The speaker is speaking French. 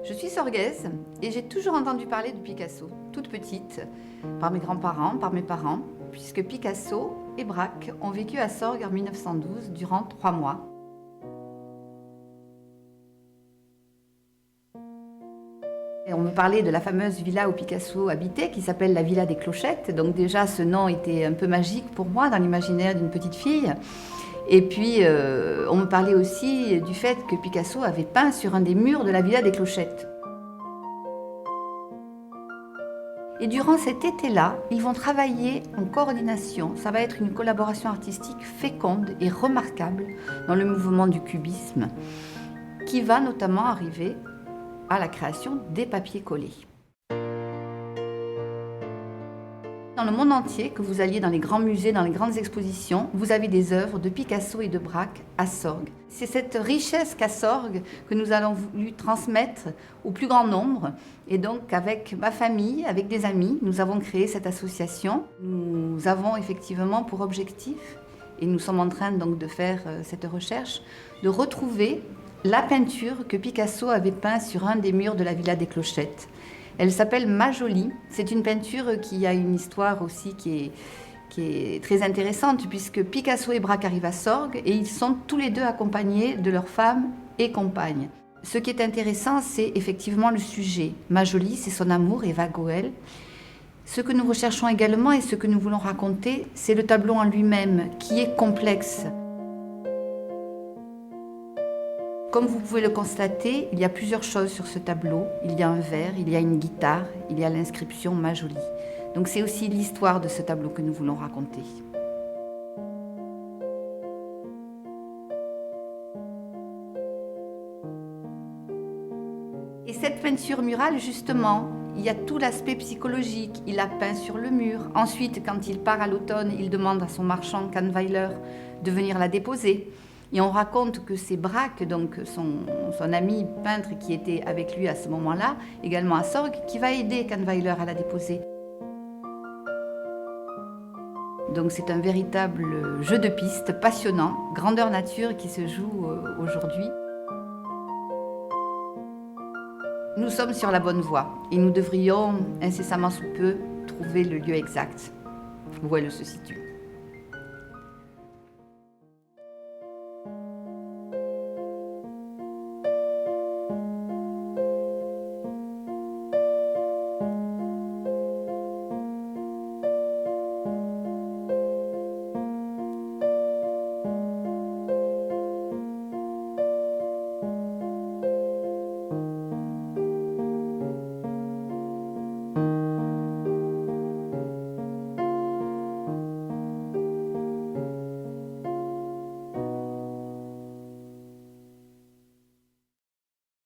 Je suis sorguaise et j'ai toujours entendu parler de Picasso, toute petite, par mes grands-parents, par mes parents, puisque Picasso et Braque ont vécu à Sorgues en 1912 durant 3 mois. Et on me parlait de la fameuse villa où Picasso habitait, qui s'appelle la Villa des Clochettes. Donc déjà, ce nom était un peu magique pour moi dans l'imaginaire d'une petite fille. Et puis, on me parlait aussi du fait que Picasso avait peint sur un des murs de la Villa des Clochettes. Et durant cet été-là, ils vont travailler en coordination. Ça va être une collaboration artistique féconde et remarquable dans le mouvement du cubisme, qui va notamment arriver à la création des papiers collés. Dans le monde entier, que vous alliez dans les grands musées, dans les grandes expositions, vous avez des œuvres de Picasso et de Braque à Sorgues. C'est cette richesse qu'a Sorgues que nous allons voulu transmettre au plus grand nombre. Et donc, avec ma famille, avec des amis, nous avons créé cette association. Nous avons effectivement pour objectif, et nous sommes en train donc de faire cette recherche, de retrouver la peinture que Picasso avait peinte sur un des murs de la Villa des Clochettes. Elle s'appelle Ma Jolie. C'est une peinture qui a une histoire aussi qui est très intéressante, puisque Picasso et Braque arrivent à Sorgues et ils sont tous les deux accompagnés de leurs femmes et compagnes. Ce qui est intéressant, c'est effectivement le sujet. Ma Jolie, c'est son amour, Eva Goel. Ce que nous recherchons également et ce que nous voulons raconter, c'est le tableau en lui-même, qui est complexe. Comme vous pouvez le constater, il y a plusieurs choses sur ce tableau. Il y a un verre, il y a une guitare, il y a l'inscription « Ma Jolie ». Donc c'est aussi l'histoire de ce tableau que nous voulons raconter. Et cette peinture murale, justement, il y a tout l'aspect psychologique. Il a peint sur le mur. Ensuite, quand il part à l'automne, il demande à son marchand Kahnweiler de venir la déposer. Et on raconte que c'est Braque, donc son ami peintre qui était avec lui à ce moment-là, également à Sorgues, qui va aider Kahnweiler à la déposer. Donc c'est un véritable jeu de piste passionnant, grandeur nature qui se joue aujourd'hui. Nous sommes sur la bonne voie et nous devrions incessamment sous peu trouver le lieu exact où elle se situe.